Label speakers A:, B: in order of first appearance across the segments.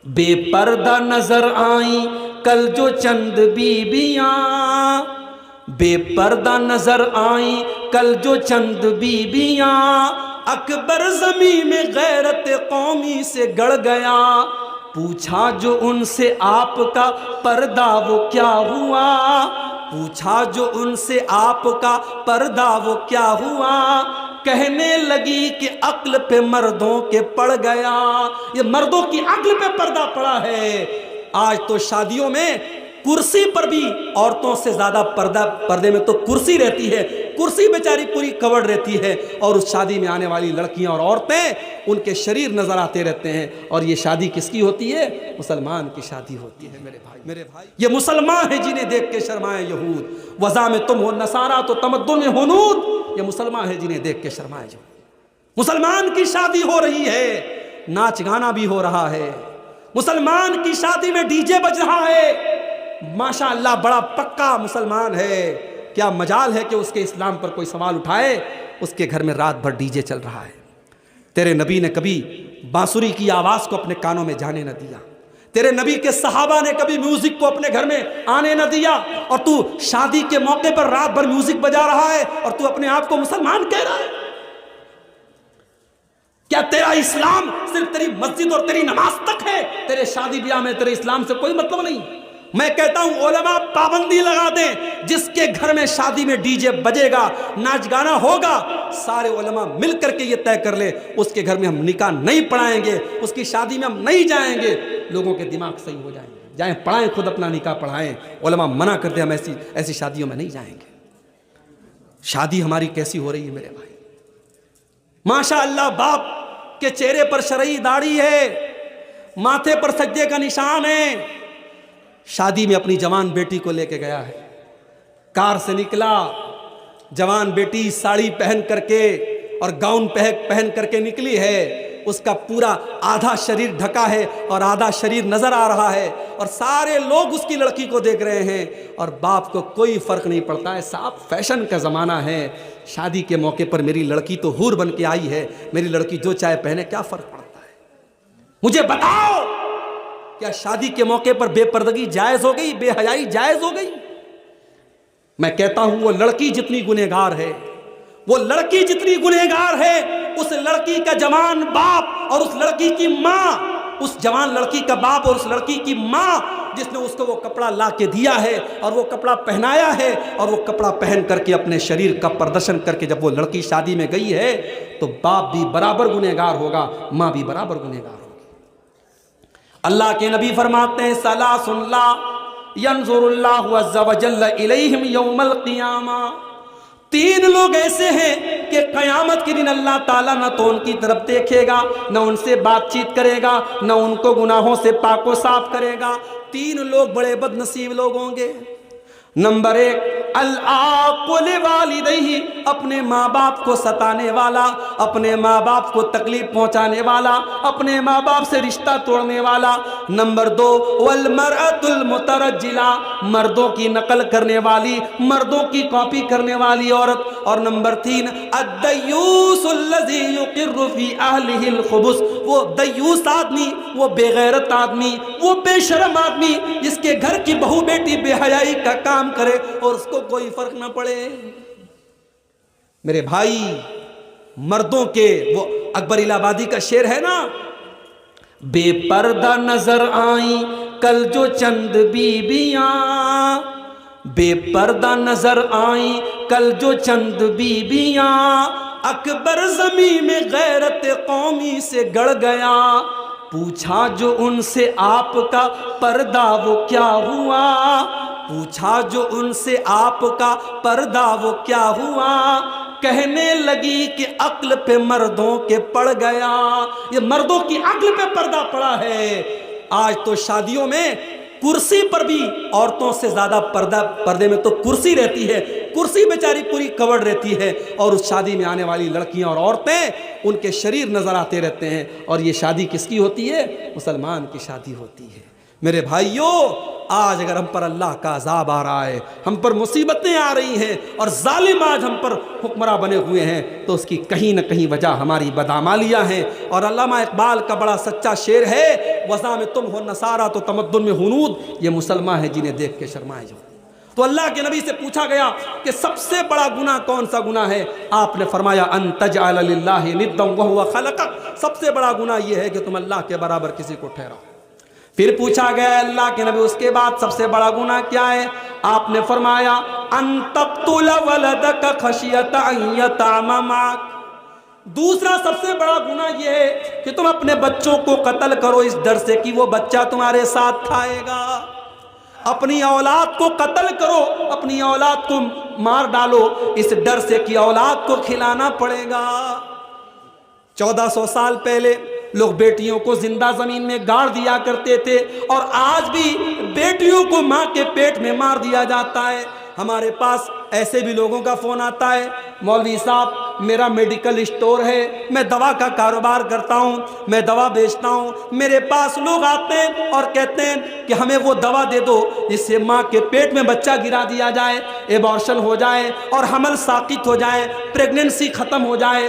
A: بے پردہ نظر آئیں کل جو چند بیویاں، بے پردہ نظر آئیں کل جو چند بیویاں، اکبر زمین میں غیرت قومی سے گڑ گیا، پوچھا جو ان سے آپ کا پردہ وہ کیا ہوا، پوچھا جو ان سے آپ کا پردہ وہ کیا ہوا، کہنے لگی کہ عقل پہ مردوں کے پڑ گیا۔ یہ مردوں کی عقل پہ پردہ پڑا ہے۔ آج تو شادیوں میں کرسی پر بھی عورتوں سے زیادہ پردے میں تو کرسی رہتی ہے، کرسی بیچاری پوری کورڈ رہتی ہے، اور اس شادی میں آنے والی لڑکیاں اور عورتیں ان کے شریر نظر آتے رہتے ہیں۔ اور یہ شادی کس کی ہوتی ہے؟ مسلمان کی شادی ہوتی ہے میرے بھائی۔ یہ مسلمان ہیں جنہیں دیکھ کے شرمائے یہود، وضع میں تم ہو نصارہ تو تمدن میں ہنود۔ یہ مسلمان ہیں جنہیں دیکھ کے شرمائے یہود۔ مسلمان کی شادی ہو رہی ہے، ناچ گانا بھی ہو رہا ہے، مسلمان کی شادی میں ڈی جے بج رہا ہے، ماشاءاللہ بڑا پکا مسلمان ہے، کیا مجال ہے کہ اس کے اسلام پر کوئی سوال اٹھائے؟ اس کے گھر میں رات بھر ڈی جے چل رہا ہے۔ تیرے نبی نے کبھی بانسری کی آواز کو اپنے کانوں میں جانے نہ دیا، تیرے نبی کے صحابہ نے کبھی میوزک کو اپنے گھر میں آنے نہ دیا، اور تو شادی کے موقع پر رات بھر میوزک بجا رہا ہے اور تو اپنے آپ کو مسلمان کہہ رہا ہے۔ کیا تیرا اسلام صرف تیری مسجد اور تیری نماز تک ہے؟ تیرے شادی بیاہ میں تیرے اسلام سے کوئی مطلب نہیں۔ میں کہتا ہوں علماء پابندی لگا دیں، جس کے گھر میں شادی میں ڈی جے بجے گا، ناچ گانا ہوگا، سارے علماء مل کر کے یہ طے کر لے اس کے گھر میں ہم نکاح نہیں پڑھائیں گے، اس کی شادی میں ہم نہیں جائیں گے۔ لوگوں کے دماغ صحیح ہو جائیں گے، جائیں پڑھائیں، خود اپنا نکاح پڑھائیں۔ علماء منع کرتے ہم ایسی شادیوں میں نہیں جائیں گے۔ شادی ہماری کیسی ہو رہی ہے میرے بھائی؟ ماشاءاللہ باپ کے چہرے پر شرعی داڑھی ہے، ماتھے پر سجدے کا نشان ہے، شادی میں اپنی جوان بیٹی کو لے کے گیا ہے، کار سے نکلا، جوان بیٹی ساڑی پہن کر کے اور گاؤن پہن کر کے نکلی ہے، اس کا پورا آدھا شریر ڈھکا ہے اور آدھا شریر نظر آ رہا ہے، اور سارے لوگ اس کی لڑکی کو دیکھ رہے ہیں، اور باپ کو کوئی فرق نہیں پڑتا ہے۔ صاحب فیشن کا زمانہ ہے، شادی کے موقع پر میری لڑکی تو حور بن کے آئی ہے، میری لڑکی جو چاہے پہنے، کیا فرق پڑتا ہے؟ مجھے بتاؤ، کیا شادی کے موقع پر بے پردگی جائز ہو گئی، بے حیائی جائز ہو گئی؟ میں کہتا ہوں وہ لڑکی جتنی گنہگار ہے، وہ لڑکی جتنی گنہگار ہے، اس لڑکی کا جوان باپ اور اس لڑکی کی ماں، اس جوان لڑکی کا باپ اور اس لڑکی کی ماں جس نے اس کو وہ کپڑا لا کے دیا ہے اور وہ کپڑا پہنایا ہے، اور وہ کپڑا پہن کر کے اپنے شریر کا پردرشن کر کے جب وہ لڑکی شادی میں گئی ہے، تو باپ بھی برابر گنہگار ہوگا، ماں بھی برابر گنہگار ہوگی۔ اللہ کے نبی فرماتے ہیں ثلاث لا ينظر اللہ عز وجل الیہم یوم القیامہ، تین لوگ ایسے ہیں کہ قیامت کے دن اللہ تعالیٰ نہ تو ان کی طرف دیکھے گا، نہ ان سے بات چیت کرے گا، نہ ان کو گناہوں سے پاک و صاف کرے گا۔ تین لوگ بڑے بد نصیب لوگ ہوں گے۔ نمبر ایک، العاق لوالدیہ، اپنے ماں باپ کو ستانے والا، اپنے ماں باپ کو تکلیف پہنچانے والا، اپنے ماں باپ سے رشتہ توڑنے والا۔ نمبر دو، والمرأة المترجلہ، مردوں کی نقل کرنے والی، مردوں کی کاپی کرنے والی عورت۔ اور نمبر تین، الدیوس الذی یقر فی اہلہ الخبث، وہ دیوس آدمی، وہ بے غیرت آدمی، وہ بے شرم آدمی جس کے گھر کی بہو بیٹی بے حیائی کا کام کرے اور اس کو کوئی فرق نہ پڑے۔ میرے بھائی، مردوں کے وہ اکبر الہ آبادی کا شعر ہے نا، بے پردہ نظر آئیں کل جو چند بیویاں، بے پردہ نظر آئیں کل جو چند بیویاں، اکبر زمین میں غیرت قومی سے گڑ گیا، پوچھا جو ان سے آپ کا پردہ وہ کیا ہوا، پوچھا جو ان سے آپ کا پردہ وہ کیا ہوا، کہنے لگی کہ عقل پہ مردوں کے پڑ گیا۔ یہ مردوں کی عقل پہ پردہ پڑا ہے۔ آج تو شادیوں میں کرسی پر بھی عورتوں سے زیادہ پردے میں تو کرسی رہتی ہے، کرسی بیچاری پوری کورڈ رہتی ہے، اور اس شادی میں آنے والی لڑکیاں اور عورتیں ان کے شریر نظر آتے رہتے ہیں۔ اور یہ شادی کس کی ہوتی ہے؟ مسلمان کی شادی ہوتی ہے۔ میرے بھائیوں، آج اگر ہم پر اللہ کا عذاب آ رہا ہے، ہم پر مصیبتیں آ رہی ہیں اور ظالم آج ہم پر حکمراں بنے ہوئے ہیں، تو اس کی کہیں نہ کہیں وجہ ہماری بدعمالیاں ہیں۔ اور علامہ اقبال کا بڑا سچا شعر ہے، وَضَا میں تم ہو نصارہ تو تمدن میں ہنود، یہ مسلمان ہیں جنہیں دیکھ کے شرمائے جو۔ تو اللہ کے نبی سے پوچھا گیا کہ سب سے بڑا گناہ کون سا گناہ ہے؟ آپ نے فرمایا ان تجعل للہ ندا وہو خلقک، سب سے بڑا گناہ یہ ہے کہ تم اللہ کے برابر کسی کو ٹھہراؤ۔ پھر پوچھا گیا اللہ کے نبی اس کے بعد سب سے بڑا گناہ کیا ہے؟ آپ نے فرمایا ان تقتل ولدک خشیۃ ان یطعم معک، دوسرا سب سے بڑا گناہ یہ ہے کہ تم اپنے بچوں کو قتل کرو اس ڈر سے کہ وہ بچہ تمہارے ساتھ کھائے گا۔ اپنی اولاد کو قتل کرو، اپنی اولاد کو مار ڈالو اس ڈر سے کہ اولاد کو کھلانا پڑے گا۔ 1400 سال پہلے لوگ بیٹیوں کو زندہ زمین میں گاڑ دیا کرتے تھے، اور آج بھی بیٹیوں کو ماں کے پیٹ میں مار دیا جاتا ہے۔ ہمارے پاس ایسے بھی لوگوں کا فون آتا ہے، مولوی صاحب میرا میڈیکل اسٹور ہے، میں دوا کا کاروبار کرتا ہوں، میں دوا بیچتا ہوں، میرے پاس لوگ آتے ہیں اور کہتے ہیں کہ ہمیں وہ دوا دے دو جس سے ماں کے پیٹ میں بچہ گرا دیا جائے، ایبارشن ہو جائے اور حمل ساقط ہو جائے، پریگننسی ختم ہو جائے۔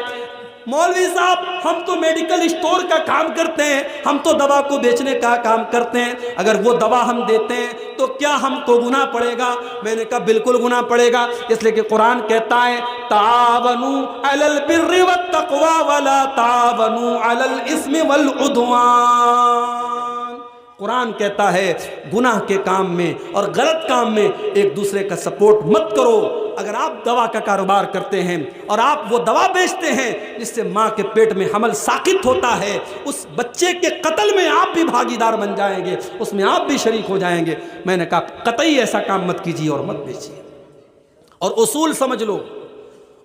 A: مولوی صاحب ہم تو میڈیکل اسٹور کا کام کرتے ہیں، ہم تو دوا کو بیچنے کا کام کرتے ہیں، اگر وہ دوا ہم دیتے ہیں تو کیا ہم کو گناہ پڑے گا؟ میں نے کہا بالکل گناہ پڑے گا، اس لیے کہ قرآن کہتا ہے تعاونوا علی البر والتقوی ولا تعاونوا علی الاثم والعدوان۔ قرآن کہتا ہے گناہ کے کام میں اور غلط کام میں ایک دوسرے کا سپورٹ مت کرو۔ اگر آپ دوا کا کاروبار کرتے ہیں اور آپ وہ دوا بیچتے ہیں جس سے ماں کے پیٹ میں حمل ساقط ہوتا ہے، اس بچے کے قتل میں آپ بھی بھاگیدار بن جائیں گے، اس میں آپ بھی شریک ہو جائیں گے۔ میں نے کہا قطعی ایسا کام مت کیجیے اور مت بیچیے۔ اور اصول سمجھ لو،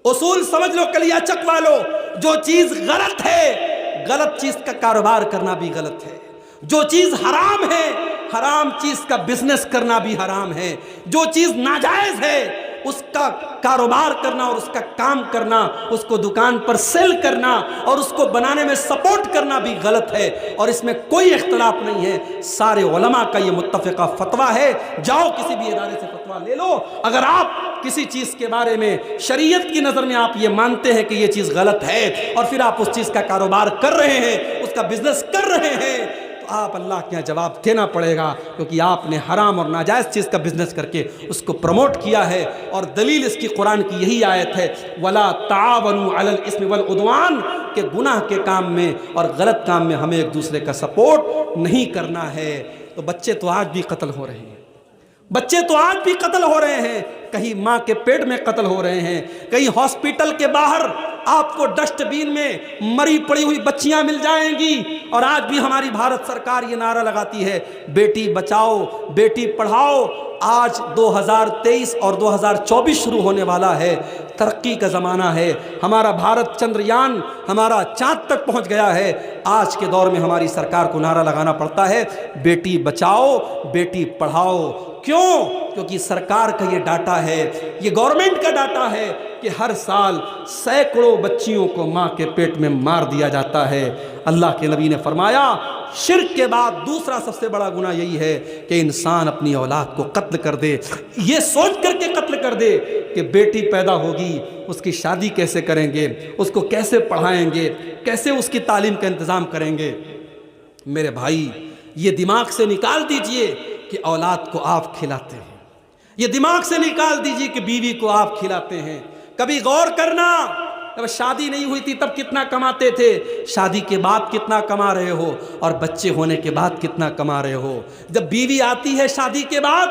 A: اصول سمجھ لو، کلیا چکوا لو، جو چیز غلط ہے، غلط چیز کا کاروبار کرنا بھی غلط ہے۔ جو چیز حرام ہے، حرام چیز کا بزنس کرنا بھی حرام ہے۔ جو چیز ناجائز ہے اس کا کاروبار کرنا اور اس کا کام کرنا، اس کو دکان پر سیل کرنا اور اس کو بنانے میں سپورٹ کرنا بھی غلط ہے، اور اس میں کوئی اختلاف نہیں ہے۔ سارے علماء کا یہ متفقہ فتویٰ ہے، جاؤ کسی بھی ادارے سے فتویٰ لے لو۔ اگر آپ کسی چیز کے بارے میں شریعت کی نظر میں آپ یہ مانتے ہیں کہ یہ چیز غلط ہے اور پھر آپ اس چیز کا کاروبار کر رہے ہیں، اس کا بزنس کر رہے ہیں، آپ اللہ کے یہاں جواب دینا پڑے گا، کیونکہ آپ نے حرام اور ناجائز چیز کا بزنس کر کے اس کو پروموٹ کیا ہے۔ اور دلیل اس کی قرآن کی یہی آیت ہے وَلَا تَعَاوَنُوا عَلَى الْإِثْمِ وَالْعُدْوَانِ، کہ گناہ کے کام میں اور غلط کام میں ہمیں ایک دوسرے کا سپورٹ نہیں کرنا ہے۔ تو بچے تو آج بھی قتل ہو رہے ہیں، بچے تو آج بھی قتل ہو رہے ہیں، کہیں ماں کے پیٹ میں قتل ہو رہے ہیں، کہیں ہاسپٹل کے باہر آپ کو ڈسٹ بین میں مری پڑی ہوئی بچیاں مل جائیں گی۔ اور آج بھی ہماری بھارت سرکار یہ نعرہ لگاتی ہے بیٹی بچاؤ بیٹی پڑھاؤ۔ آج 2023 اور 2024 شروع ہونے والا ہے، ترقی کا زمانہ ہے، ہمارا بھارت چندریان ہمارا چاند تک پہنچ گیا ہے۔ آج کے دور میں ہماری سرکار کو نعرہ لگانا پڑتا ہے بیٹی بچاؤ بیٹی پڑھاؤ۔ کیوں؟ کیونکہ سرکار کا یہ ڈاٹا ہے، یہ گورنمنٹ کا ڈاٹا ہے کہ ہر سال سینکڑوں بچیوں کو ماں کے پیٹ میں مار دیا جاتا ہے۔ اللہ کے نبی نے فرمایا شرک کے بعد دوسرا سب سے بڑا گناہ یہی ہے کہ انسان اپنی اولاد کو قتل کر دے، یہ سوچ کر کے قتل کر دے کہ بیٹی پیدا ہوگی، اس کی شادی کیسے کریں گے، اس کو کیسے پڑھائیں گے، کیسے اس کی تعلیم کا انتظام کریں گے۔ میرے بھائی یہ دماغ سے نکال دیجئے کہ اولاد کو آپ کھلاتے ہیں، یہ دماغ سے نکال دیجئے کہ بیوی کو آپ کھلاتے ہیں۔ کبھی غور کرنا، جب شادی نہیں ہوئی تھی تب کتنا کماتے تھے، شادی کے بعد کتنا کما رہے ہو، اور بچے ہونے کے بعد کتنا کما رہے ہو۔ جب بیوی آتی ہے شادی کے بعد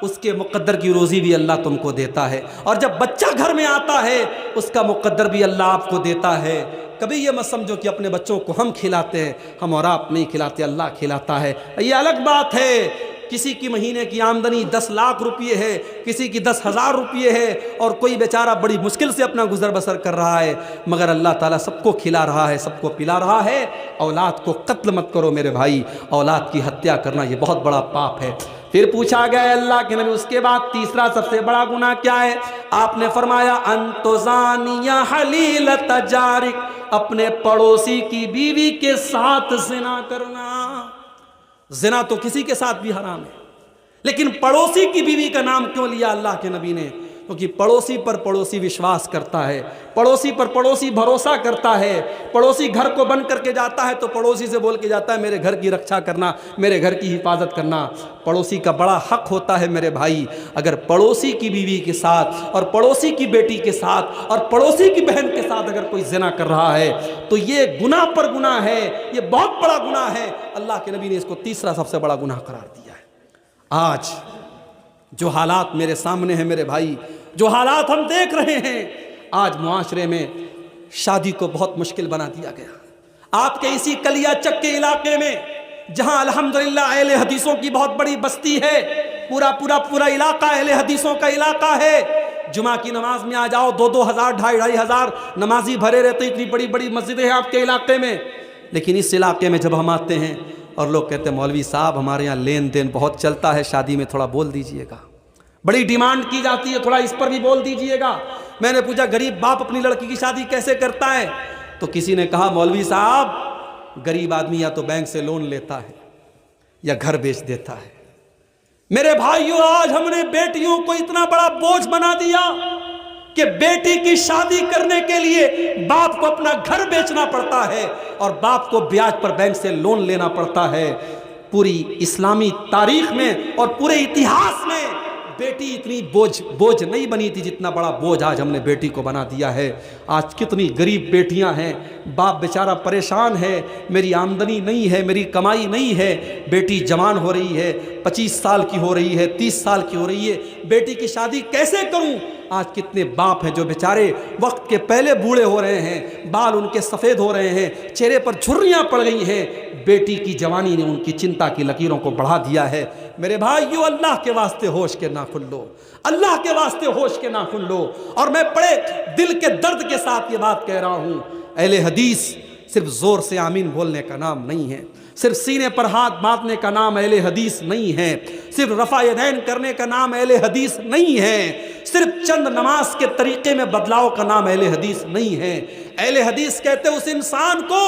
A: اس کے مقدر کی روزی بھی اللہ تم کو دیتا ہے، اور جب بچہ گھر میں آتا ہے اس کا مقدر بھی اللہ آپ کو دیتا ہے۔ کبھی یہ مت سمجھو کہ اپنے بچوں کو ہم کھلاتے ہیں، ہم اور آپ نہیں کھلاتے، اللہ کھلاتا ہے۔ یہ الگ بات ہے، کسی کی مہینے کی آمدنی 10 لاکھ روپیے ہے، کسی کی 10,000 روپیے ہے، اور کوئی بیچارہ بڑی مشکل سے اپنا گزر بسر کر رہا ہے، مگر اللہ تعالیٰ سب کو کھلا رہا ہے، سب کو پلا رہا ہے۔ اولاد کو قتل مت کرو میرے بھائی، اولاد کی ہتیا کرنا یہ بہت بڑا پاپ ہے۔ پھر پوچھا گیا اللہ کے نبی اس کے بعد تیسرا سب سے بڑا گناہ کیا ہے؟ آپ نے فرمایا ان تزانی حلیلۃ جارک، اپنے پڑوسی کی بیوی کے ساتھ زنا کرنا۔ زنا تو کسی کے ساتھ بھی حرام ہے، لیکن پڑوسی کی بیوی کا نام کیوں لیا اللہ کے نبی نے؟ کیونکہ پڑوسی پر پڑوسی وشواس کرتا ہے، پڑوسی پر پڑوسی بھروسہ کرتا ہے، پڑوسی گھر کو بند کر کے جاتا ہے تو پڑوسی سے بول کے جاتا ہے میرے گھر کی رکشا کرنا، میرے گھر کی حفاظت کرنا۔ پڑوسی کا بڑا حق ہوتا ہے میرے بھائی، اگر پڑوسی کی بیوی کے ساتھ اور پڑوسی کی بیٹی کے ساتھ اور پڑوسی کی بہن کے ساتھ اگر کوئی زنا کر رہا ہے تو یہ گناہ پر گناہ ہے، یہ بہت بڑا گناہ ہے۔ اللہ کے نبی نے اس کو تیسرا سب سے بڑا گناہ قرار دیا ہے۔ آج جو حالات میرے سامنے ہیں میرے بھائی، جو حالات ہم دیکھ رہے ہیں، آج معاشرے میں شادی کو بہت مشکل بنا دیا گیا۔ آپ کے اسی کلیا چک کے علاقے میں جہاں الحمدللہ اہل حدیثوں کی بہت بڑی بستی ہے، پورا علاقہ اہل حدیثوں کا علاقہ ہے، جمعہ کی نماز میں آ جاؤ 2,000 2,500 نمازی بھرے رہتے، اتنی بڑی بڑی مسجدیں ہیں آپ کے علاقے میں۔ لیکن اس علاقے میں جب ہم آتے ہیں اور لوگ کہتے ہیں مولوی صاحب ہمارے یہاں لین دین بہت چلتا ہے، شادی میں تھوڑا بول دیجئے گا، بڑی ڈیمانڈ کی جاتی ہے، تھوڑا اس پر بھی بول دیجئے گا۔ میں نے پوچھا غریب باپ اپنی لڑکی کی شادی کیسے کرتا ہے؟ تو کسی نے کہا مولوی صاحب غریب آدمی یا تو بینک سے لون لیتا ہے یا گھر بیچ دیتا ہے۔ میرے بھائیوں آج ہم نے بیٹیوں کو اتنا بڑا بوجھ بنا دیا کہ بیٹی کی شادی کرنے کے لیے باپ کو اپنا گھر بیچنا پڑتا ہے اور باپ کو بیاج پر بینک سے لون لینا پڑتا ہے۔ پوری اسلامی تاریخ میں اور پورے اتہاس میں بیٹی اتنی بوجھ نہیں بنی تھی جتنا بڑا بوجھ آج ہم نے بیٹی کو بنا دیا ہے۔ آج کتنی غریب بیٹیاں ہیں، باپ بیچارہ پریشان ہے، میری آمدنی نہیں ہے، میری کمائی نہیں ہے، بیٹی جوان ہو رہی ہے، 25 سال کی ہو رہی ہے، 30 سال کی ہو رہی ہے، بیٹی کی شادی کیسے کروں؟ آج کتنے باپ ہیں جو بیچارے وقت کے پہلے بوڑھے ہو رہے ہیں، بال ان کے سفید ہو رہے ہیں، چہرے پر جھریاں پڑ گئی ہیں، بیٹی کی جوانی نے ان کی چنتا کی لکیروں کو بڑھا دیا ہے۔ میرے بھائیو اللہ کے واسطے ہوش کے ناخن لو، اللہ کے واسطے ہوش کے ناخن لو۔ اور میں بڑے دل کے درد کے ساتھ یہ بات کہہ رہا ہوں، اہل حدیث صرف زور سے آمین بولنے کا نام نہیں ہے، صرف سینے پر ہاتھ باندھنے کا نام اہل حدیث نہیں ہے، صرف رفع یدین کرنے کا نام اہل حدیث نہیں ہے، صرف چند نماز کے طریقے میں بدلاؤ کا نام اہل حدیث نہیں ہے۔ اہل حدیث کہتے اس انسان کو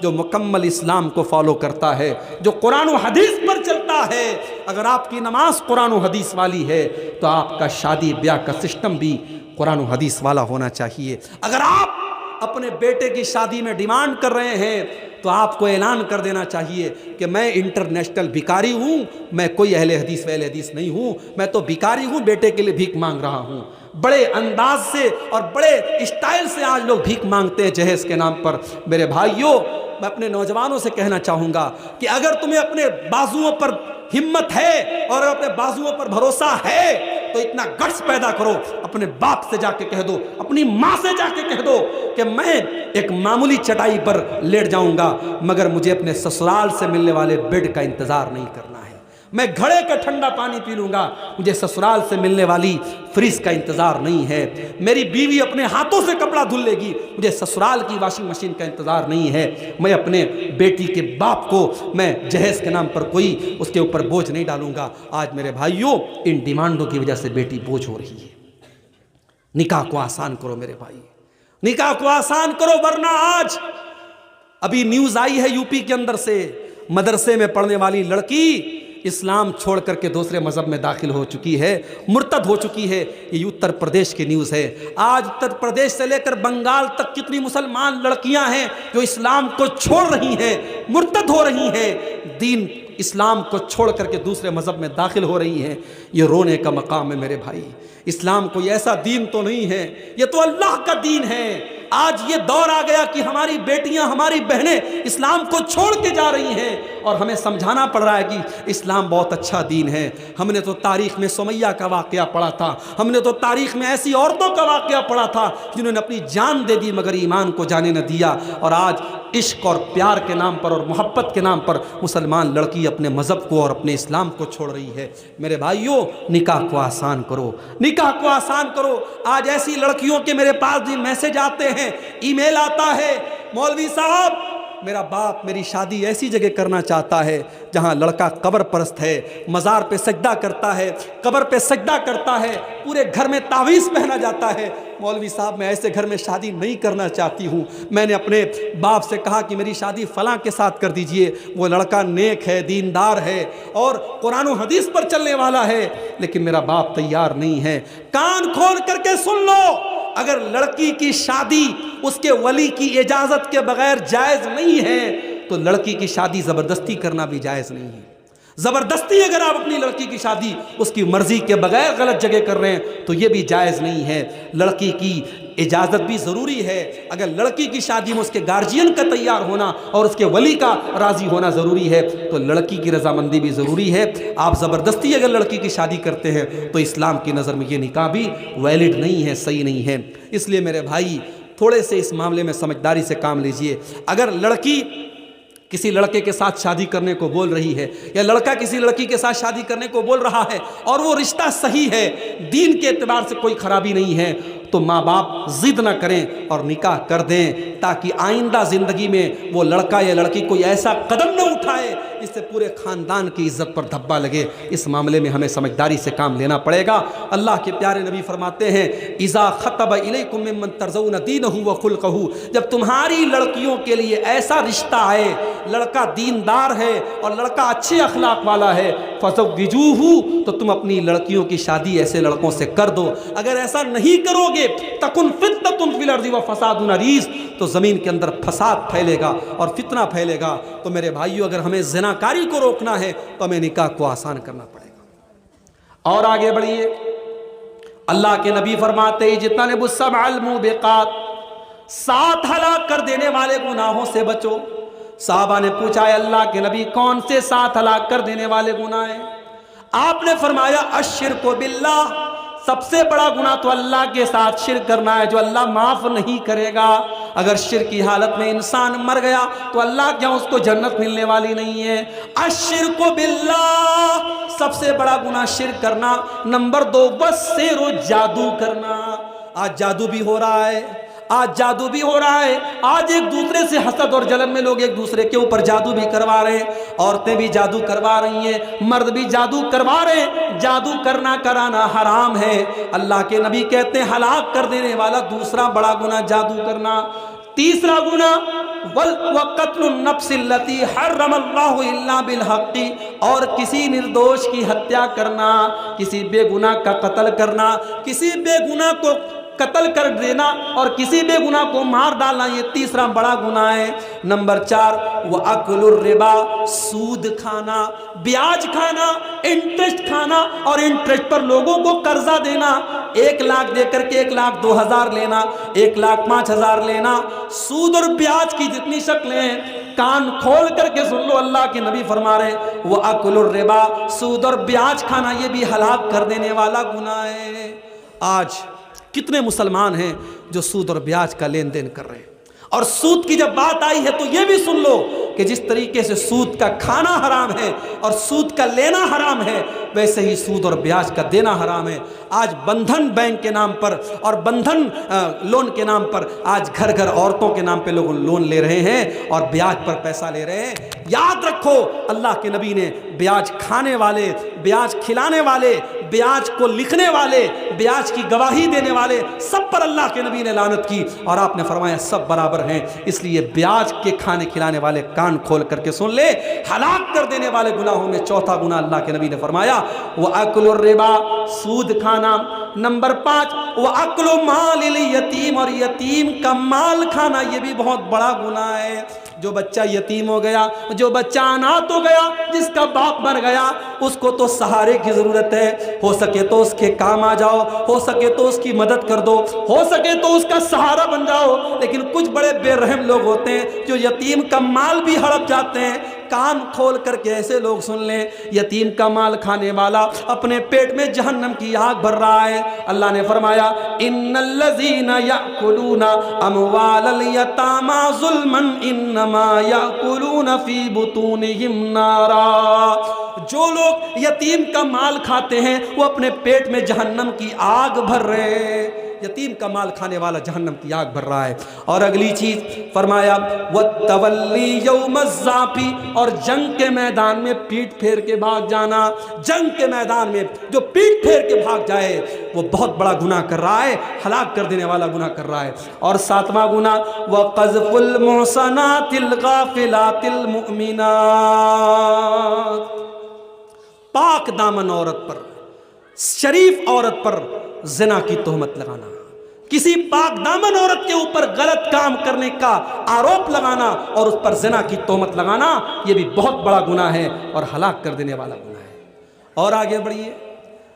A: جو مکمل اسلام کو فالو کرتا ہے، جو قرآن و حدیث پر چلتا ہے۔ اگر آپ کی نماز قرآن و حدیث والی ہے تو آپ کا شادی بیاہ کا سسٹم بھی قرآن و حدیث والا ہونا چاہیے۔ اگر آپ اپنے بیٹے کی شادی میں ڈیمانڈ کر رہے ہیں تو آپ کو اعلان کر دینا چاہیے کہ میں انٹرنیشنل بھکاری ہوں، میں کوئی اہل حدیث وہل حدیث نہیں ہوں، میں تو بھکاری ہوں، بیٹے کے لیے بھیک مانگ رہا ہوں۔ بڑے انداز سے اور بڑے اسٹائل سے آج لوگ بھیک مانگتے ہیں جہیز کے نام پر۔ میرے بھائیوں میں اپنے نوجوانوں سے کہنا چاہوں گا کہ اگر تمہیں اپنے بازوؤں پر ہمت ہے اور اپنے بازوؤں پر بھروسہ ہے تو اتنا گٹس پیدا کرو، اپنے باپ سے جا کے کہہ دو، اپنی ماں سے جا کے کہہ دو کہ میں ایک معمولی چٹائی پر لیٹ جاؤں گا مگر مجھے اپنے سسرال سے ملنے والے بیڈ کا انتظار نہیں کرنا ہے، میں گھڑے کا ٹھنڈا پانی پی لوں گا، مجھے سسرال سے ملنے والی فریز کا انتظار نہیں ہے، میری بیوی اپنے ہاتھوں سے کپڑا دھل لے گی، مجھے سسرال کی واشنگ مشین کا انتظار نہیں ہے، میں اپنے بیٹی کے باپ کو میں جہیز کے نام پر کوئی اس کے اوپر بوجھ نہیں ڈالوں گا۔ آج میرے بھائیوں ان ڈیمانڈوں کی وجہ سے بیٹی بوجھ ہو رہی ہے۔ نکاح کو آسان کرو میرے بھائی، نکاح کو آسان کرو، ورنہ آج ابھی نیوز آئی ہے یو پی کے اندر سے، مدرسے میں پڑھنے والی لڑکی اسلام چھوڑ کر کے دوسرے مذہب میں داخل ہو چکی ہے، مرتد ہو چکی ہے۔ یہ اتر پردیش کی نیوز ہے۔ آج اتر پردیش سے لے کر بنگال تک کتنی مسلمان لڑکیاں ہیں جو اسلام کو چھوڑ رہی ہیں، مرتد ہو رہی ہیں، دین اسلام کو چھوڑ کر کے دوسرے مذہب میں داخل ہو رہی ہیں۔ یہ رونے کا مقام ہے میرے بھائی۔ اسلام کوئی ایسا دین تو نہیں ہے، یہ تو اللہ کا دین ہے۔ آج یہ دور آ گیا کہ ہماری بیٹیاں، ہماری بہنیں اسلام کو چھوڑ کے جا رہی ہیں اور ہمیں سمجھانا پڑ رہا ہے کہ اسلام بہت اچھا دین ہے۔ ہم نے تو تاریخ میں سمیہ کا واقعہ پڑھا تھا، ہم نے تو تاریخ میں ایسی عورتوں کا واقعہ پڑھا تھا جنہوں نے اپنی جان دے دی مگر ایمان کو جانے نہ دیا، اور آج عشق اور پیار کے نام پر اور محبت کے نام پر مسلمان لڑکی اپنے مذہب کو اور اپنے اسلام کو چھوڑ رہی ہے۔ میرے بھائیوں نکاح کو آسان کرو، نکاح کو آسان کرو۔ آج ایسی لڑکیوں کے میرے پاس بھی میسج آتے ہیں، ای میل آتا ہے، مولوی صاحب میرا باپ میری شادی ایسی جگہ کرنا چاہتا ہے جہاں لڑکا قبر پرست ہے، مزار پہ سجدہ کرتا ہے، قبر پہ سجدہ کرتا ہے، پورے گھر میں تعویذ پہنا جاتا ہے۔ مولوی صاحب میں ایسے گھر میں شادی نہیں کرنا چاہتی ہوں، میں نے اپنے باپ سے کہا کہ میری شادی فلاں کے ساتھ کر دیجئے، وہ لڑکا نیک ہے، دیندار ہے اور قرآن و حدیث پر چلنے والا ہے، لیکن میرا باپ تیار نہیں ہے۔ کان کھول کر کے سن لو، اگر لڑکی کی شادی اس کے ولی کی اجازت کے بغیر جائز نہیں ہے تو لڑکی کی شادی زبردستی کرنا بھی جائز نہیں ہے۔ زبردستی اگر آپ اپنی لڑکی کی شادی اس کی مرضی کے بغیر غلط جگہ کر رہے ہیں تو یہ بھی جائز نہیں ہے۔ لڑکی کی اجازت بھی ضروری ہے۔ اگر لڑکی کی شادی میں اس کے گارجین کا تیار ہونا اور اس کے ولی کا راضی ہونا ضروری ہے تو لڑکی کی رضامندی بھی ضروری ہے۔ آپ زبردستی اگر لڑکی کی شادی کرتے ہیں تو اسلام کی نظر میں یہ نکاح بھی ویلڈ نہیں ہے، صحیح نہیں ہے۔ اس لیے میرے بھائی تھوڑے سے اس معاملے میں سمجھداری سے کام لیجئے۔ اگر لڑکی کسی لڑکے کے ساتھ شادی کرنے کو بول رہی ہے یا لڑکا کسی لڑکی کے ساتھ شادی کرنے کو بول رہا ہے اور وہ رشتہ صحیح ہے، دین کے اعتبار سے کوئی خرابی نہیں ہے، تو ماں باپ ضد نہ کریں اور نکاح کر دیں تاکہ آئندہ زندگی میں وہ لڑکا یا لڑکی کوئی ایسا قدم نہ اٹھائے جس سے پورے خاندان کی عزت پر دھبا لگے۔ اس معاملے میں ہمیں سمجھداری سے کام لینا پڑے گا۔ اللہ کے پیارے نبی فرماتے ہیں اذا خطب الیکم ممن ترضون دینہ وخلقہ، جب تمہاری لڑکیوں کے لیے ایسا رشتہ آئے، لڑکا دیندار ہے اور لڑکا اچھے اخلاق والا ہے، فزوجوہ، تو تم اپنی لڑکیوں کی شادی ایسے لڑکوں سے کر دو۔ اگر ایسا نہیں کرو گے تکن فتنۃ فی الارض وفساد عریض، تو زمین کے اندر فساد پھیلے گا اور فتنہ پھیلے گا۔ تو میرے بھائیو اگر ہمیں زناکاری کو روکنا ہے تو ہمیں نکاح کو آسان کرنا پڑے گا۔ اور آگے بڑھیے، اللہ کے نبی فرماتے ہیں اجتنبوا السبع الموبقات، 7 ہلاک کر دینے والے گناہوں سے بچو۔ صحابہ نے پوچھا ہے اللہ کے نبی کون سے 7 ہلاک کر دینے والے گناہ ہیں؟ آپ نے فرمایا الشرک باللہ، سب سے بڑا گناہ تو اللہ کے ساتھ شرک کرنا ہے جو اللہ معاف نہیں کرے گا۔ اگر شرک کی حالت میں انسان مر گیا تو اللہ کیا اس کو جنت ملنے والی نہیں ہے؟ الشرک باللہ، سب سے بڑا گناہ شرک کرنا۔ نمبر 2 والسحر، جادو کرنا۔ آج جادو بھی ہو رہا ہے، آج جادو بھی ہو رہا ہے۔ آج ایک دوسرے سے حسد اور جلن میں لوگ ایک دوسرے کے اوپر جادو بھی کروا رہے ہیں، عورتیں بھی جادو کروا رہی ہیں، مرد بھی جادو کروا رہے ہیں۔ جادو کرنا کرانا حرام ہے۔ اللہ کے نبی کہتے ہیں ہلاک کر دینے والا دوسرا بڑا گناہ جادو کرنا۔ تیسرا گناہ وقتل النفس التي حرم اللہ الا بالحق، اور کسی نردوش کی ہتیا کرنا، کسی بے گناہ کا قتل کرنا، کسی بے گناہ کو قتل کر دینا اور کسی بے گناہ کو مار ڈالنا، یہ تیسرا بڑا گناہ ہے۔ نمبر 4 وَأَكْلُ الرِّبَا، سود کھانا، بیاج کھانا، انٹرسٹ کھانا اور انٹرسٹ پر لوگوں کو قرضہ دینا۔ 1 لاکھ دے کر کے 1,02,000 لینا، 1,05,000 لینا۔ سود اور بیاج کی جتنی شکلیں ہیں کان کھول کر کے سن لو، اللہ کے نبی فرما رہے ہیں وَأَكْلُ الرِّبَا، سود اور بیاج کھانا یہ بھی ہلاک کر دینے والا گناہ ہے۔ آج کتنے مسلمان ہیں جو سود اور بیاج کا لین دین کر رہے ہیں؟ اور سود کی جب بات آئی ہے تو یہ بھی سن لو کہ جس طریقے سے سود کا کھانا حرام ہے اور سود کا لینا حرام ہے، ویسے ہی سود اور بیاج کا دینا حرام ہے۔ آج بندھن بینک کے نام پر اور بندھن لون کے نام پر آج گھر گھر عورتوں کے نام پہ لوگ لون لے رہے ہیں اور بیاج پر پیسہ لے رہے ہیں۔ یاد رکھو اللہ کے نبی نے بیاج کھانے والے، بیاج کھلانے والے، بیاج کو لکھنے والے، بیاج کی گواہی دینے والے سب پر اللہ کے نبی نے لعنت کی اور آپ نے فرمایا سب برابر ہیں۔ اس لیے بیاج کے کھانے کھلانے والے کان کھول کر کے سن لے، ہلاک کر دینے والے گناہوں میں چوتھا گناہ اللہ کے نبی نے فرمایا وَأَكْلُ الرِّبَا، سود کھانا۔ نمبر 5 وَأَكْلُ مَالِ الْيَتِيمِ، اور یتیم کا مال کھانا یہ بھی بہت بڑا گناہ ہے۔ جو بچہ یتیم ہو گیا، جو بچہ اناتھ ہو گیا، جس کا باپ مر گیا، اس کو تو سہارے کی ضرورت ہے۔ ہو سکے تو اس کے کام آ جاؤ، ہو سکے تو اس کی مدد کر دو، ہو سکے تو اس کا سہارا بن جاؤ۔ لیکن کچھ بڑے بے رحم لوگ ہوتے ہیں جو یتیم کا مال بھی ہڑپ جاتے ہیں۔ کان کھول کر کے ایسے لوگ سن لیں، یتیم کا مال کھانے والا اپنے پیٹ میں جہنم کی آگ بھر رہا ہے۔ اللہ نے فرمایا ان الذین یأکلون اموال الیتامی ظلما انما یأکلون فی بطونہم نارا، جو لوگ یتیم کا مال کھاتے ہیں وہ اپنے پیٹ میں جہنم کی آگ بھر رہے ہیں۔ یتیم کا مال کھانے والا جہنم کی آگ بھر رہا ہے۔ اور اگلی چیز فرمایا وَالتَّوَلِّي يَوْمَ الزَّحْفِ، اور جنگ کے میدان میں پیٹ پھیر کے بھاگ جانا۔ جنگ کے میدان میں جو پیٹ پھیر کے بھاگ جائے وہ بہت بڑا گناہ کر رہا ہے، ہلاک کر دینے والا گناہ کر رہا ہے۔ اور ساتواں گناہ وَقَذْفُ الْمُحْصَنَاتِ الْغَافِلَاتِ الْمُؤْمِنَاتِ، پاک دامن عورت پر، شریف عورت پر زنا کی تہمت لگانا، کسی پاک دامن عورت کے اوپر غلط کام کرنے کا آروپ لگانا اور اس پر زنا کی تہمت لگانا، یہ بھی بہت بڑا گناہ ہے اور ہلاک کر دینے والا گناہ ہے۔ اور آگے بڑھیے،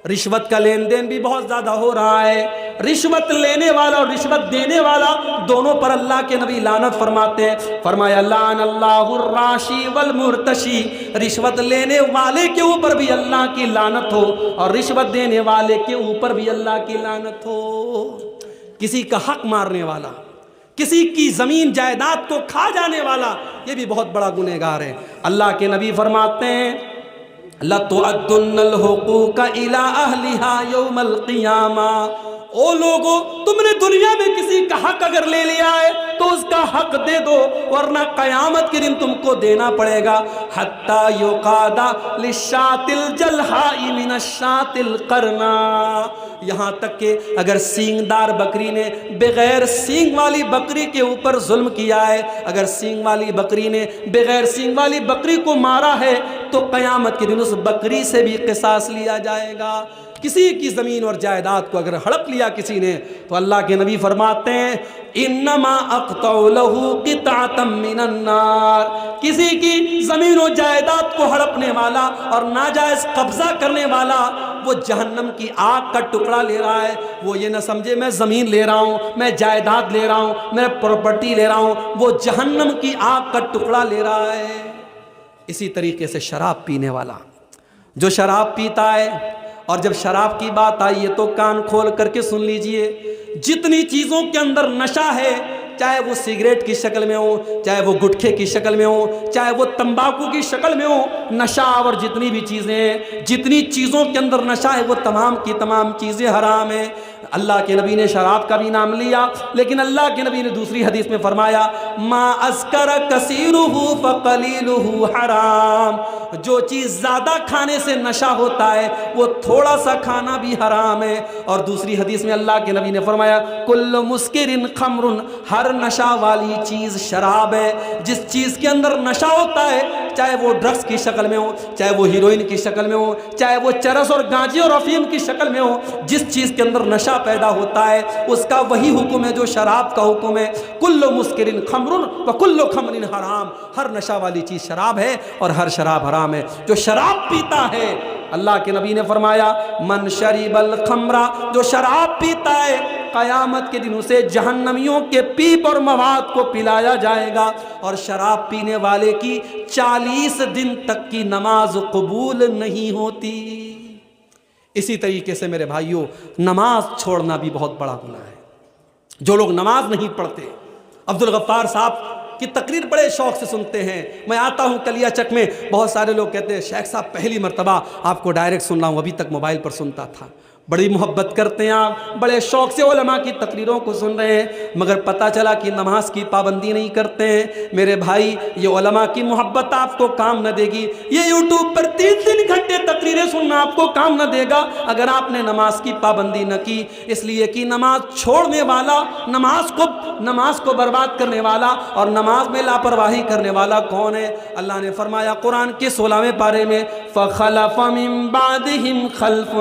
A: رشوت کا لین دین بھی بہت زیادہ ہو رہا ہے۔ رشوت لینے والا اور رشوت دینے والا دونوں پر اللہ کے نبی لعنت فرماتے ہیں۔ فرمایا لعن اللہ الراشی والمرتشی، رشوت لینے والے کے اوپر بھی اللہ کی لعنت ہو اور رشوت دینے والے کے اوپر بھی اللہ کی لعنت ہو۔ کسی کا حق مارنے والا، کسی کی زمین جائیداد کو کھا جانے والا، یہ بھی بہت بڑا گنہگار ہے۔ اللہ کے نبی فرماتے ہیں لَتُعَدُّنَّ الْحُقُوقَ إِلَىٰ أَهْلِهَا يَوْمَ الْقِيَامَةِ، او لوگو تم نے دنیا میں کسی کا حق اگر لے لیا ہے تو اس کا حق دے دو، ورنہ قیامت کے دن تم کو دینا پڑے گا۔ حَتَّى يُقَادَ لِلشَّاةِ الْجَلْحَاءِ مِنَ الشَّاةِ الْقَرْنَاءِ، یہاں تک کہ اگر سینگ دار بکری نے بغیر سینگ والی بکری کے اوپر ظلم کیا ہے، اگر سینگ والی بکری نے بغیر سینگ والی بکری کو مارا ہے تو قیامت کے دن اس بکری سے بھی قصاص لیا جائے گا۔ کسی کی زمین اور جائیداد کو اگر ہڑپ لیا کسی نے تو اللہ کے نبی فرماتے ہیں انما اقطع له قطعة من النار، کسی کی زمین و جائیداد کو ہڑپنے والا اور ناجائز قبضہ کرنے والا وہ جہنم کی آگ کا ٹکڑا لے رہا ہے۔ وہ یہ نہ سمجھے میں زمین لے رہا ہوں، میں جائیداد لے رہا ہوں، میں پراپرٹی لے رہا ہوں، وہ جہنم کی آگ کا ٹکڑا لے رہا ہے۔ اسی طریقے سے شراب پینے والا، جو شراب پیتا ہے، اور جب شراب کی بات آئی ہے تو کان کھول کر کے سن لیجئے، جتنی چیزوں کے اندر نشہ ہے، چاہے وہ سگریٹ کی شکل میں ہو، چاہے وہ گٹکھے کی شکل میں ہو، چاہے وہ تمباکو کی شکل میں ہو، نشہ اور جتنی بھی چیزیں ہیں، جتنی چیزوں کے اندر نشہ ہے وہ تمام کی تمام چیزیں حرام ہیں۔ اللہ کے نبی نے شراب کا بھی نام لیا، لیکن اللہ کے نبی نے دوسری حدیث میں فرمایا ما اسکر کثیرہ فقلیلہ حرام، جو چیز زیادہ کھانے سے نشہ ہوتا ہے وہ تھوڑا سا کھانا بھی حرام ہے۔ اور دوسری حدیث میں اللہ کے نبی نے فرمایا کل مسکر خمر، ہر نشہ والی چیز شراب ہے۔ جس چیز کے اندر نشہ ہوتا ہے، چاہے وہ ڈرگس کی شکل میں ہو، چاہے وہ ہیروئن کی شکل میں ہو، چاہے وہ چرس اور گانجے اور افیم کی شکل میں ہو، جس چیز کے اندر نشہ پیدا ہوتا ہے اس کا وہی حکم ہے جو شراب کا حکم ہے۔ کل مسکر خمر وکل خمر حرام، ہر نشہ والی چیز شراب ہے اور ہر شراب حرام ہے۔ جو شراب پیتا ہے، اللہ کے نبی نے فرمایا من شرب الخمر، جو شراب پیتا ہے قیامت کے دن اسے جہنمیوں کے پیپ اور مواد کو پلایا جائے گا، اور شراب پینے والے کی 40 دن تک کی نماز قبول نہیں ہوتی۔ اسی طریقے سے میرے بھائیوں، نماز چھوڑنا بھی بہت بڑا گناہ ہے۔ جو لوگ نماز نہیں پڑھتے، عبدالغفار صاحب کی تقریر بڑے شوق سے سنتے ہیں، میں آتا ہوں کلیا چک میں، بہت سارے لوگ کہتے ہیں شیخ صاحب پہلی مرتبہ آپ کو ڈائریکٹ سن رہا ہوں، ابھی تک موبائل پر سنتا تھا۔ بڑی محبت کرتے ہیں آپ، بڑے شوق سے علماء کی تقریروں کو سن رہے ہیں، مگر پتہ چلا کہ نماز کی پابندی نہیں کرتے ہیں۔ میرے بھائی، یہ علماء کی محبت آپ کو کام نہ دے گی، یہ یوٹیوب پر 3 گھنٹے تقریریں سننا آپ کو کام نہ دے گا اگر آپ نے نماز کی پابندی نہ کی۔ اس لیے کہ نماز چھوڑنے والا، نماز کو برباد کرنے والا اور نماز میں لاپرواہی کرنے والا کون ہے؟ اللہ نے فرمایا قرآن کے 16ویں پارے میں فَخَلَفَ مِن بَعْدِهِمْ خَلْفٌ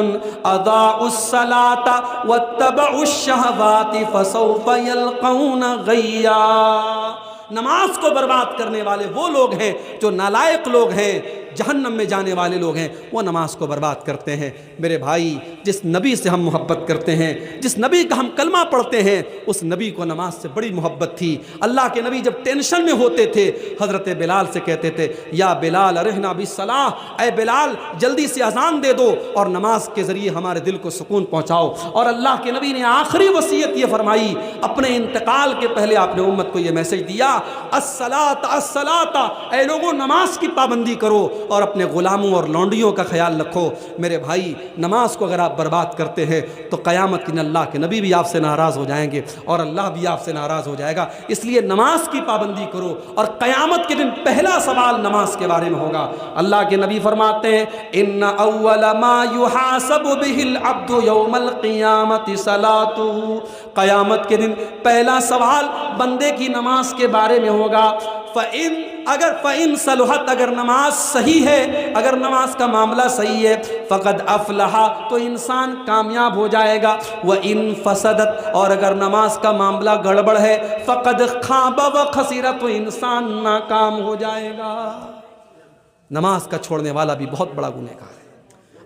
A: أَضَاعُوا الصَّلَاةَ وَاتَّبَعُوا الشَّهَوَاتِ فَسَوْفَ يَلْقَوْنَ غَيًّا، نماز کو برباد کرنے والے وہ لوگ ہیں جو نالائق لوگ ہیں، جہنم میں جانے والے لوگ ہیں، وہ نماز کو برباد کرتے ہیں۔ میرے بھائی، جس نبی سے ہم محبت کرتے ہیں، جس نبی کا ہم کلمہ پڑھتے ہیں، اس نبی کو نماز سے بڑی محبت تھی۔ اللہ کے نبی جب ٹینشن میں ہوتے تھے، حضرت بلال سے کہتے تھے یا بلال ارحنا بالصلاۃ، اے بلال جلدی سے اذان دے دو اور نماز کے ذریعے ہمارے دل کو سکون پہنچاؤ۔ اور اللہ کے نبی نے آخری وصیت یہ فرمائی، اپنے انتقال کے پہلے آپ نے امت کو یہ میسج دیا الصلاۃ الصلاۃ، اے لوگوں نماز کی پابندی کرو۔ اور اپنے غلاموں اور لونڈیوں کا خیال رکھو۔ میرے بھائی، نماز کو اگر آپ برباد کرتے ہیں تو قیامت کے دن اللہ کے نبی بھی آپ سے ناراض ہو جائیں گے اور اللہ بھی آپ سے ناراض ہو جائے گا۔ اس لیے نماز کی پابندی کرو، اور قیامت کے دن پہلا سوال نماز کے بارے میں ہوگا۔ اللہ کے نبی فرماتے ہیں ان اول ما یحاسب بہ العبد یوم القیامت صلاۃ، قیامت کے دن پہلا سوال بندے کی نماز کے بارے میں ہوگا۔ فَإِن صلحت، اگر نماز صحیح ہے، اگر نماز کا معاملہ صحیح ہے، فقد افلح، تو انسان کامیاب ہو جائے گا۔ وَإِن فسدت، اور اگر نماز کا معاملہ گڑبڑ ہے، فقد خاب وخسر، تو انسان ناکام ہو جائے گا۔ نماز کا چھوڑنے والا بھی بہت بڑا گنہگار ہے۔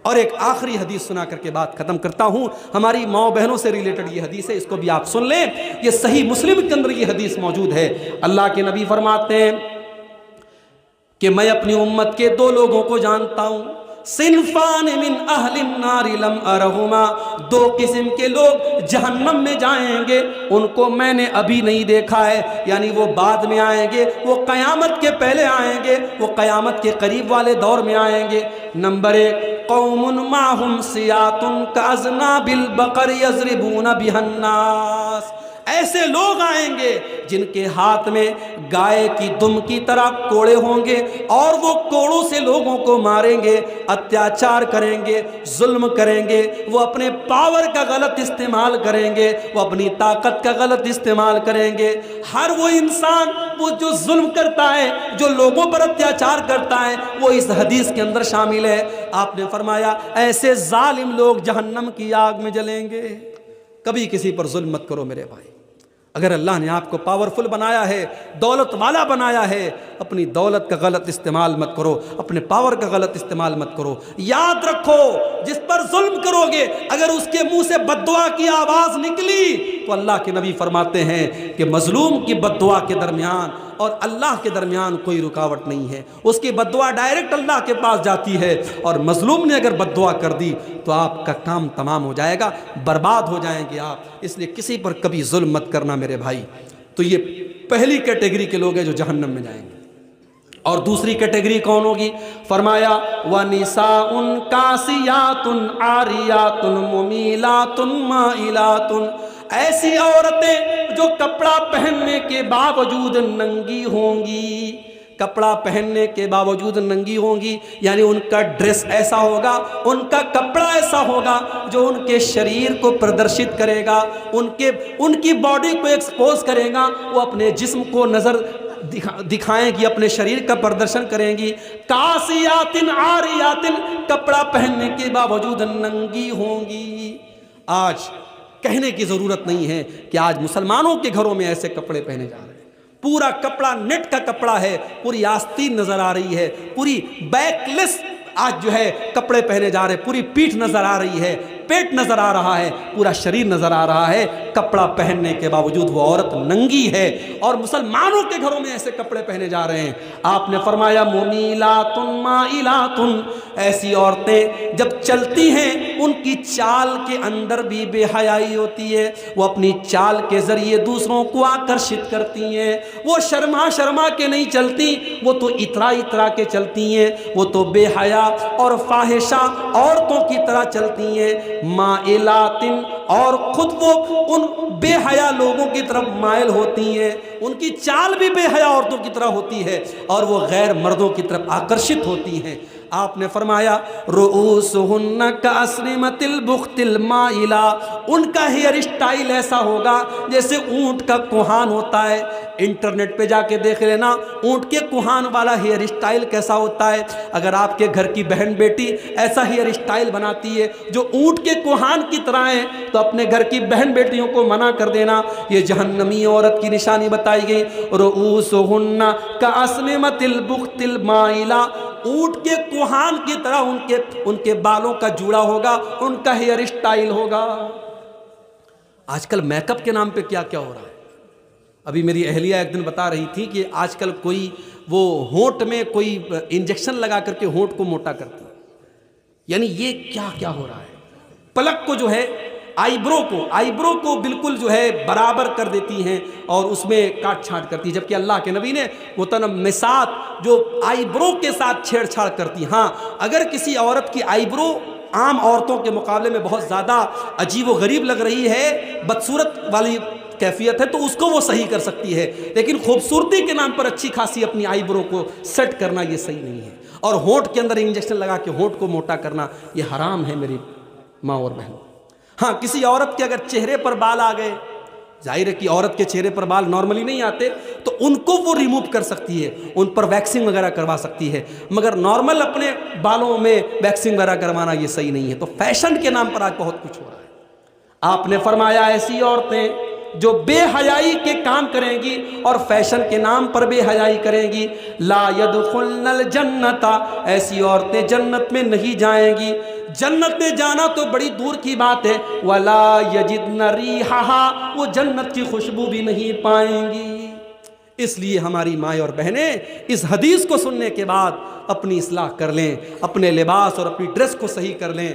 A: اور ایک آخری حدیث سنا کر کے بات ختم کرتا ہوں، ہماری ماؤں بہنوں سے ریلیٹڈ یہ حدیث ہے، اس کو بھی آپ سن لیں۔ یہ صحیح مسلم کے اندر یہ حدیث موجود ہے۔ اللہ کے نبی فرماتے ہیں کہ میں اپنی امت کے دو لوگوں کو جانتا ہوں، صنفان من اہل النار لم ارہما، دو قسم کے لوگ جہنم میں جائیں گے، ان کو میں نے ابھی نہیں دیکھا ہے، یعنی وہ بعد میں آئیں گے، وہ قیامت کے پہلے آئیں گے، وہ قیامت کے قریب والے دور میں آئیں گے۔ نمبر 1، قوم معہم سیاط کاذناب البقر یضربون بها الناس، ایسے لوگ آئیں گے جن کے ہاتھ میں گائے کی دم کی طرح کوڑے ہوں گے، اور وہ کوڑوں سے لوگوں کو ماریں گے، اتیاچار کریں گے، ظلم کریں گے، وہ اپنے پاور کا غلط استعمال کریں گے، وہ اپنی طاقت کا غلط استعمال کریں گے۔ ہر وہ انسان وہ جو ظلم کرتا ہے، جو لوگوں پر اتیاچار کرتا ہے، وہ اس حدیث کے اندر شامل ہے۔ آپ نے فرمایا ایسے ظالم لوگ جہنم کی آگ میں جلیں گے۔ کبھی کسی پر ظلم مت کرو میرے بھائی۔ اگر اللہ نے آپ کو پاورفل بنایا ہے، دولت والا بنایا ہے، اپنی دولت کا غلط استعمال مت کرو، اپنے پاور کا غلط استعمال مت کرو۔ یاد رکھو، جس پر ظلم کرو گے، اگر اس کے منہ سے بد دعا کی آواز نکلی تو اللہ کے نبی فرماتے ہیں کہ مظلوم کی بد دعا کے درمیان اور اللہ کے درمیان کوئی رکاوٹ نہیں ہے، اس کی بد دعا ڈائریکٹ اللہ کے پاس جاتی ہے، اور مظلوم نے اگر بد دعا کر دی تو آپ کا کام تمام ہو جائے گا، برباد ہو جائیں گے آپ۔ اس لیے کسی پر کبھی ظلم مت کرنا میرے بھائی۔ تو یہ پہلی کیٹیگری کے لوگ ہیں جو جہنم میں جائیں گے۔ اور دوسری کیٹیگری کون ہوگی؟ فرمایا وَنِسَاءٌ كَاسِيَاتٌ عَارِيَاتٌ مُمِيلَاتٌ مَائِلَاتٌ، ایسی عورتیں جو کپڑا پہننے کے باوجود ننگی ہوں گی، کپڑا پہننے کے باوجود ننگی ہوں گی، یعنی ان کا ڈریس ایسا ہوگا، ان کا کپڑا ایسا ہوگا جو ان کے شریر کو پردرشت کرے گا، ان کی باڈی کو ایکسپوز کرے گا، وہ اپنے جسم کو نظر دکھائیں گی، اپنے شریر کا پردرشن کریں گی۔ کاسیاتن عاریاتن، کپڑا پہننے کے باوجود ننگی ہوں گی۔ آج کہنے کی ضرورت نہیں ہے کہ آج مسلمانوں کے گھروں میں ایسے کپڑے پہنے جا رہے ہیں، پورا کپڑا نیٹ کا کپڑا ہے، پوری آستین نظر آ رہی ہے، پوری بیک لیس آج جو ہے کپڑے پہنے جا رہے ہیں، پوری پیٹھ نظر آ رہی ہے، پیٹ نظر آ رہا ہے، پورا شریر نظر آ رہا ہے، کپڑا پہننے کے باوجود وہ عورت ننگی ہے، اور مسلمانوں کے گھروں میں ایسے کپڑے پہنے جا رہے ہیں۔ آپ نے فرمایا ممیلات مائلات، ایسی عورتیں جب چلتی ہیں ان کی چال کے اندر بھی بے حیائی ہوتی ہے، وہ اپنی چال کے ذریعے دوسروں کو آکرشت کرتی ہیں، وہ شرما شرما کے نہیں چلتی، وہ تو اترا اترا کے چلتی ہیں، وہ تو بے حیا اور فاحشہ عورتوں کی طرح چلتی ہیں۔ مائلاتن، اور خود وہ ان بے حیا لوگوں کی طرف مائل ہوتی ہیں، ان کی چال بھی بے حیا عورتوں کی طرح ہوتی ہے، اور وہ غیر مردوں کی طرف آکرشت ہوتی ہیں۔ آپ نے فرمایا رؤوسہن کاسنمۃ البخت المائلہ، ان کا ہیئر اسٹائل ایسا ہوگا جیسے اونٹ کا کوہان ہوتا ہے۔ انٹرنیٹ پہ جا کے دیکھ لینا اونٹ کے کوہان والا ہیئر اسٹائل کیسا ہوتا ہے۔ اگر آپ کے گھر کی بہن بیٹی ایسا ہیئر اسٹائل بناتی ہے جو اونٹ کے کوہان کی طرح ہے تو اپنے گھر کی بہن بیٹیوں کو منع کر دینا۔ یہ جہنمی عورت کی نشانی بتائی گئی، رؤوسہن کاسنمۃ البخت المائلہ، اونٹ کے کوہان کی طرح ان کے بالوں کا جوڑا ہوگا، ان کا ہیئر اسٹائل ہوگا۔ آج کل میک اپ کے نام پہ کیا کیا ہو رہا ہے۔ ابھی میری اہلیہ ایک دن بتا رہی تھی کہ آج کل کوئی وہ ہونٹ میں کوئی انجیکشن لگا کر کے ہونٹ کو موٹا کرتی ہے، یعنی یہ کیا کیا ہو رہا ہے۔ پلک کو جو ہے آئیبرو کو بالکل جو ہے برابر کر دیتی ہیں اور اس میں کاٹ چھانٹ کرتی ہیں، جبکہ اللہ کے نبی نے متنمسات جو آئیبرو کے ساتھ چھیڑ چھاڑ کرتی. ہاں اگر کسی عورت کی آئیبرو عام عورتوں کے مقابلے میں بہت زیادہ عجیب و غریب لگ رہی ہے، بدصورت والی کیفیت ہے، تو اس کو وہ صحیح کر سکتی ہے، لیکن خوبصورتی کے نام پر اچھی خاصی اپنی آئیبرو کو سیٹ کرنا یہ صحیح نہیں ہے. اور ہونٹ کے اندر انجیکشن لگا کے ہونٹ کو موٹا کرنا یہ حرام ہے میری ماں اور بہنوں. ہاں کسی عورت کے اگر چہرے پر بال آ گئے، ظاہر ہے کہ عورت کے چہرے پر بال نارملی نہیں آتے، تو ان کو وہ ریموو کر سکتی ہے، ان پر ویکسنگ وغیرہ کروا سکتی ہے، مگر نارمل اپنے بالوں میں ویکسنگ وغیرہ کروانا یہ صحیح نہیں ہے. تو فیشن کے نام پر آج بہت کچھ ہو رہا ہے. آپ نے فرمایا ایسی عورتیں جو بے حیائی کے کام کریں گی اور فیشن کے نام پر بے حیائی کریں گی، لا يدخلن الجنت، ایسی عورتیں جنت میں نہیں جائیں گی. جنت میں جانا تو بڑی دور کی بات ہے، ولا یجدن ریحھا، وہ جنت کی خوشبو بھی نہیں پائیں گی. اس لیے ہماری مائیں اور بہنیں اس حدیث کو سننے کے بعد اپنی اصلاح کر لیں، اپنے لباس اور اپنی ڈریس کو صحیح کر لیں.